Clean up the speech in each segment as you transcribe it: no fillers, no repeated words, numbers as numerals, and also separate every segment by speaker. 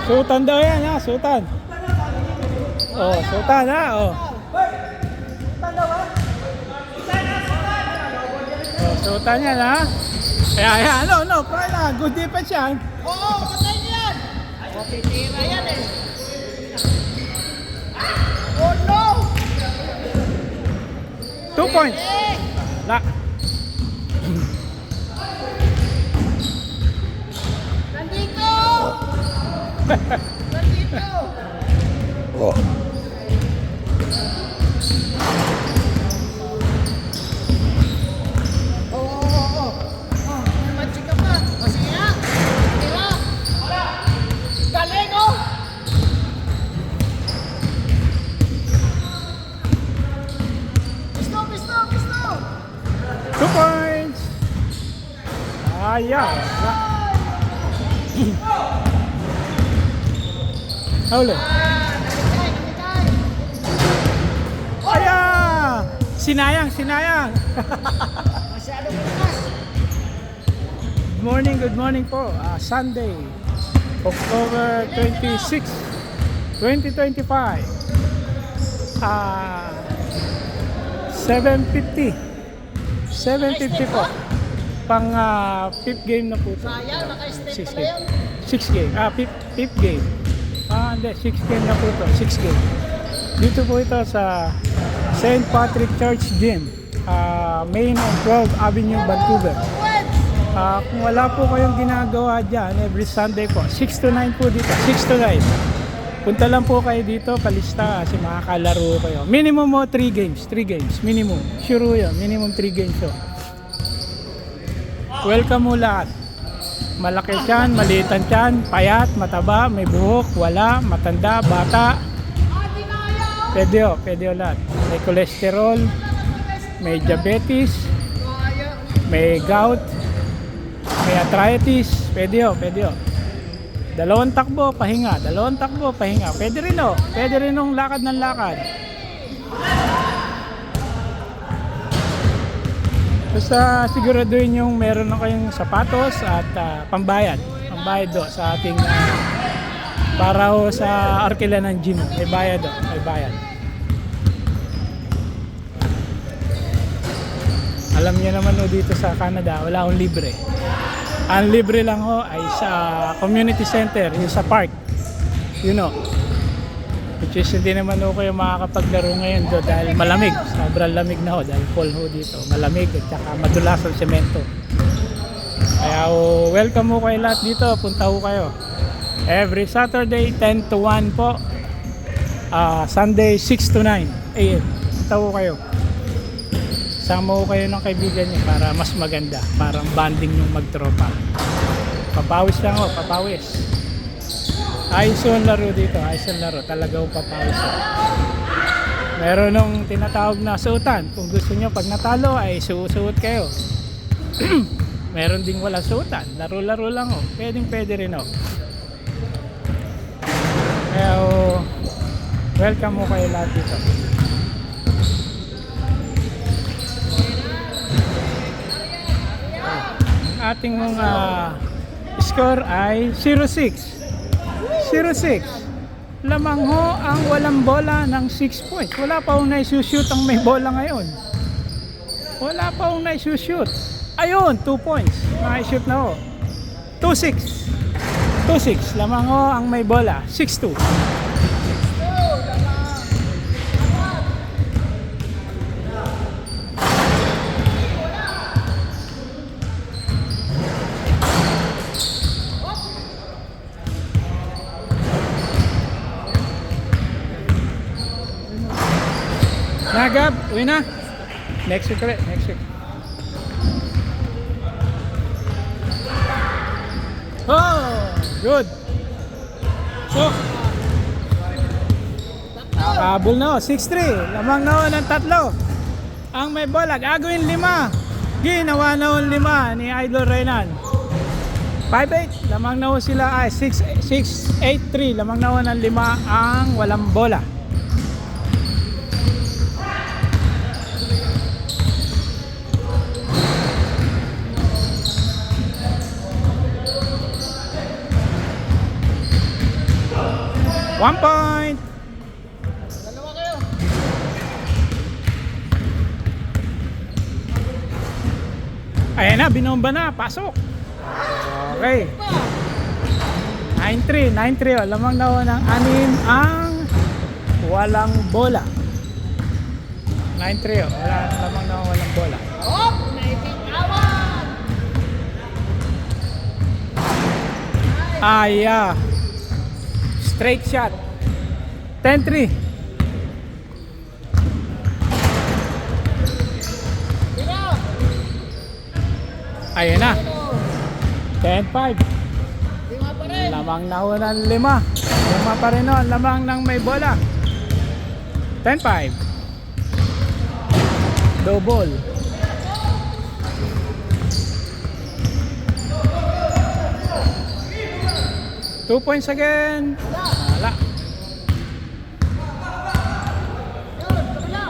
Speaker 1: Sutan daw yan ha, sutan. Oh, sutan ha, oh. Oh, sutan yan ha. Kaya, no, Prada, good defense yan.
Speaker 2: Oo, patay niya yan. Titira yan eh. Oh no!
Speaker 1: 2 points. La.
Speaker 2: Nandito! Nandito!
Speaker 1: Oh.
Speaker 2: Oo. May match ka pa. Sige na. Tira. Galing oh! Pisto!
Speaker 1: 2 points. Ayan. Huli. Ayan. Sinayang.
Speaker 2: Masyado bukas.
Speaker 1: Good morning po. Sunday, October 26, 2025. 7:50 po. Pang 5th game na po ito.
Speaker 2: Sayang, naka-step
Speaker 1: 6
Speaker 2: pala
Speaker 1: game.
Speaker 2: yun.
Speaker 1: 6 game. 5th game. Hindi. 6th game na po ito. 6 game. Dito po ito sa St. Patrick Church Gym. Main and 12th Avenue, Vancouver. Kung wala po kayong ginagawa dyan, every Sunday po, 6 to 9 po dito. 6 to 9. Punta lang po kayo dito, kalista kasi makakalaro kayo. Minimum mo 3 games. 3 games. Minimum. Sure yun. Minimum 3 games yun. Welcome mo lahat. Malaki tiyan, maliitan tiyan, payat, mataba, may buhok, wala, matanda, bata. Pwede o lahat. May cholesterol, may diabetes, may gout, may arthritis. Pwede o. Dalawang takbo, pahinga. Pwede rin o. Pwede rin yung lakad ng lakad. Basta siguraduhin yung meron na kayong sapatos at pambayad do sa ating para ho sa arkila ng gym. May bayad. Alam niyo naman ho dito sa Canada, wala akong libre. Ang libre lang ho ay sa community center, yung sa park. Which is hindi naman ho kayo makakapaglaro ngayon do dahil malamig. Sobrang lamig na ho dahil fall ho dito. Malamig at saka madulas ang semento. Kaya welcome ho kayo lahat dito. Punta ho kayo. Every Saturday 10 to 1 po. Sunday 6 to 9 a.m. Punta ho kayo. Sama ho kayo ng kaibigan niyo para mas maganda. Parang bonding yung magtropa. Papawis lang ho, papawis. Ayos yung laro dito, talaga yung papawis. Meron nung tinatawag na suotan. Kung gusto nyo pag natalo ay susuot kayo. Meron ding wala suotan, laro-laro lang o. Pwede rin o. Kaya welcome mo kayo lahat dito. Ang ating mga score ay 0-6. Lamang ho ang walang bola ng 6 points. Wala pa hong naisushoot ang may bola ngayon. Ayun, 2 points. Nakishoot na ho. 2-6. Lamang ho ang may bola. 6-2. Nagab, uwi na. Next week ulit, Oh, good. So, nakabul na 6-3. Lamang na ng 3. Ang may bola, gagawin 5. Ginawa na 5 ni Idol Renan. 5-8. Lamang na sila ay 6-8-3. Lamang na ng 5 ang walang bola. 1 point.
Speaker 2: Dalawa kayo.
Speaker 1: Ayan na, binomba na. Pasok. Okay. 9-3. 9-3. Oh. Lamang na ho ng 6 ang walang bola. 9-3. Oh. Lamang na ho walang bola.
Speaker 2: Oh, naibitawan.
Speaker 1: Aya. Straight shot. 10-3.
Speaker 2: Tira.
Speaker 1: Ayan na.
Speaker 2: Ano?
Speaker 1: 10-5.
Speaker 2: Lima pa rin.
Speaker 1: Lamang na ho ng 5. 5 pa rin ho. Lamang ng may bola. 10-5. Double. Two points again. Wala.
Speaker 2: Yun, kabila.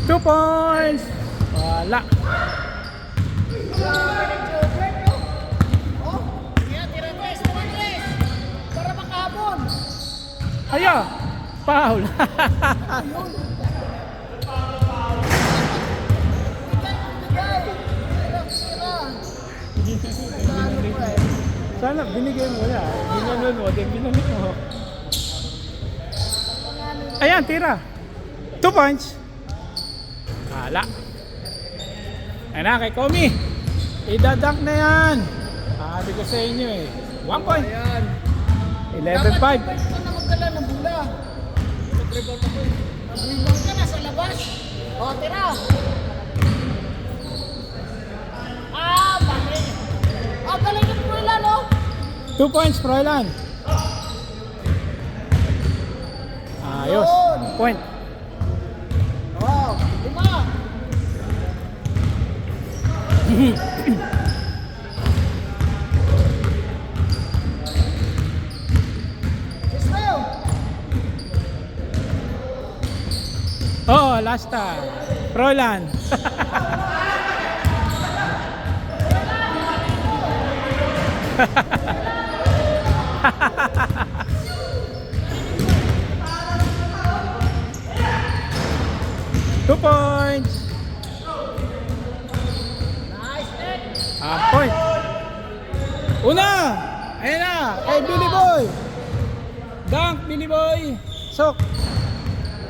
Speaker 1: Two points. Wala.
Speaker 2: Oh, kaya tira tres, tira tres. Para makahabol.
Speaker 1: Aya. Foul. Sana binigay mo na. Binanon mo. Binanon mo. Ayan, tira. 2 points. Wala. Ayan na, kay Komi. Idadak na yan. Sabi ko sa inyo eh. 1 point.
Speaker 2: Ayan.
Speaker 1: 11-5.
Speaker 2: Dapat ito na magdala ng bula. Mag-rebound ako eh. Mag-rebound ka na sa labas. O, tira. Ah, mali. Ah, galing yung pula, no?
Speaker 1: 2 points, Froilan. Ayos.
Speaker 2: Yun.
Speaker 1: Point.
Speaker 2: Oh, lima. Israel.
Speaker 1: Oh, last time. Froilan. Two points.
Speaker 2: Nice, net.
Speaker 1: Point. Una. Ayan na. Kay Billy Boy. Dunk, Billy Boy. Sok.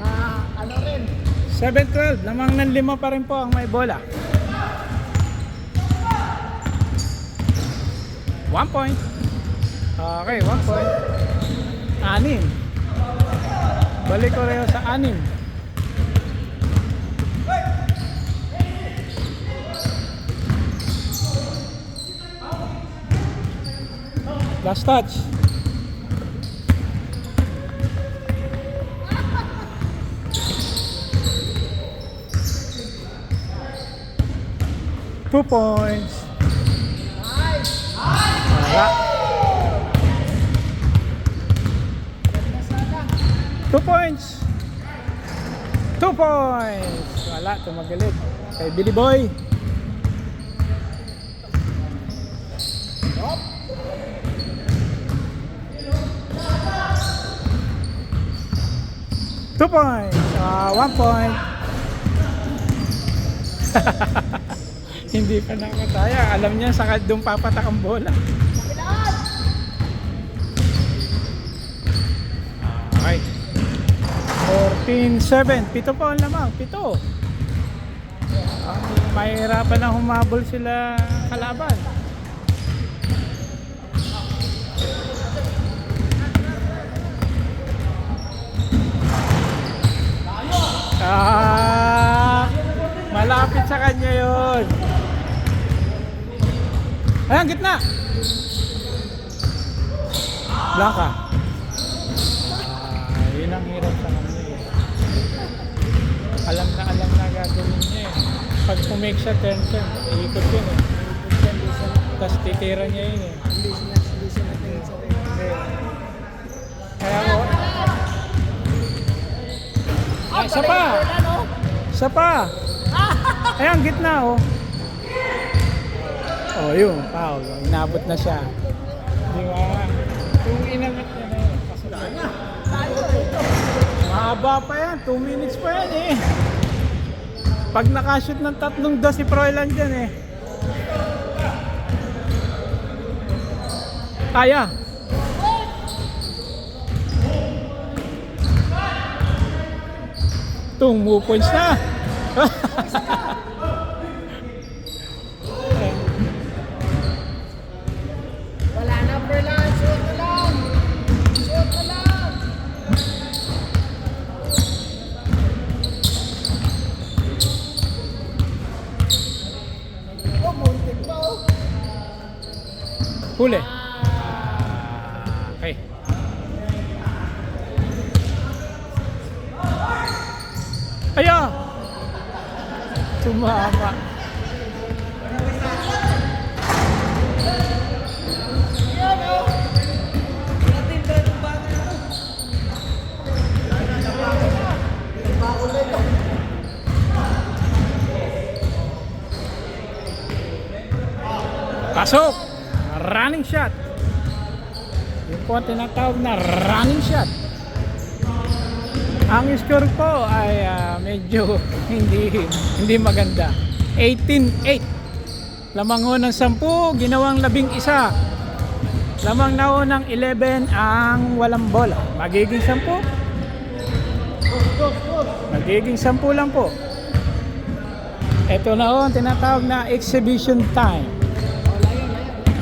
Speaker 2: Ah, ano rin.
Speaker 1: 7-12. Lamang ng 5 pa rin po ang may bola. 1 point. Okay, 1 point. 6. Balik ko rin sa 6. Last touch. Two points.
Speaker 2: Nice.
Speaker 1: Wala.
Speaker 2: Ganda sana.
Speaker 1: 2 points. 2 points. Wala, tumagalit. Kay Billy Boy.
Speaker 2: Hop.
Speaker 1: 2 points. 1 point. Hindi pa nakataya. Alam niya sa doon papatak ang bola.
Speaker 2: Kabilaan.
Speaker 1: Okay. 14-7. 7 po ang lamang. 7. Mahirapan na humabol sila kalaban. Malapit sa kanya yun. Ayan, gitna. Blanca. Yun ang hirap sa kanya eh. Alam na gagawin niya eh. Pag pumake siya, turn. Iikot yun eh. Tapos titira niya yun eh.
Speaker 2: Hindi siya natingin sa rin.
Speaker 1: Kaya ako,
Speaker 2: Ah,
Speaker 1: isa pa.
Speaker 2: wala, no?
Speaker 1: Isa pa. Ayan, gitna oh. Oh, yun, foul. Inabot na siya. Di ba? Kung inangat niya na yun, pasok na. Mahaba pa yan, 2 minutes pa yan eh. Pag nakashoot ng 3 si Froilan dyan eh. Kaya. Tung mo points na.
Speaker 2: Wala na, Berlan. Shoot na lang. Shoot na lang. Oh, muntik pa oh.
Speaker 1: Huli. Okay. Aya! Tumama.
Speaker 2: Yan oh.
Speaker 1: Pasok! Running shot. Yung po ang tinatawag na running shot. Ang score po ay medyo hindi maganda. 18-8. Lamang ho ng 10, ginawang 11. Lamang na ho ng 11 ang walang bola. Magiging 10? Magiging 10 lang po. Ito na ho ang tinatawag na exhibition time.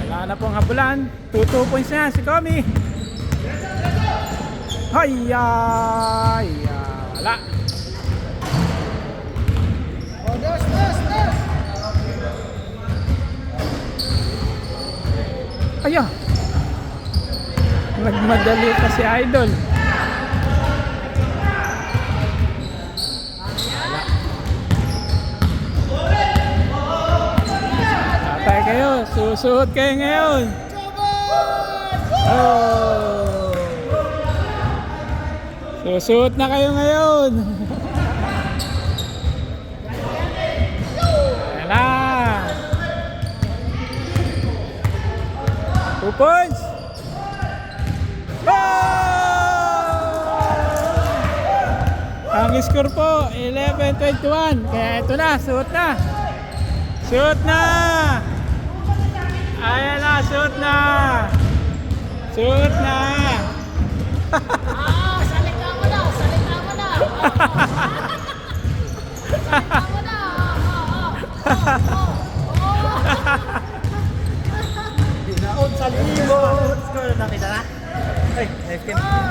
Speaker 1: Wala na pong habulan. 2 points na si Komi. Hayya! Wala.
Speaker 2: Oh, dos.
Speaker 1: Aya! Nagmadali pa si Idol. Patay kayo. Susuot kayo ngayon. Oh! Susuot na kayo ngayon. Ayan na. 2 points. Ang score po 11-21. Kaya ito na, suot na. Suot na. Ayan na, suot na. Suot na.
Speaker 2: Salita mo na. Salita mo na.
Speaker 3: Dinaon sa libo. Score na kita na. Ay,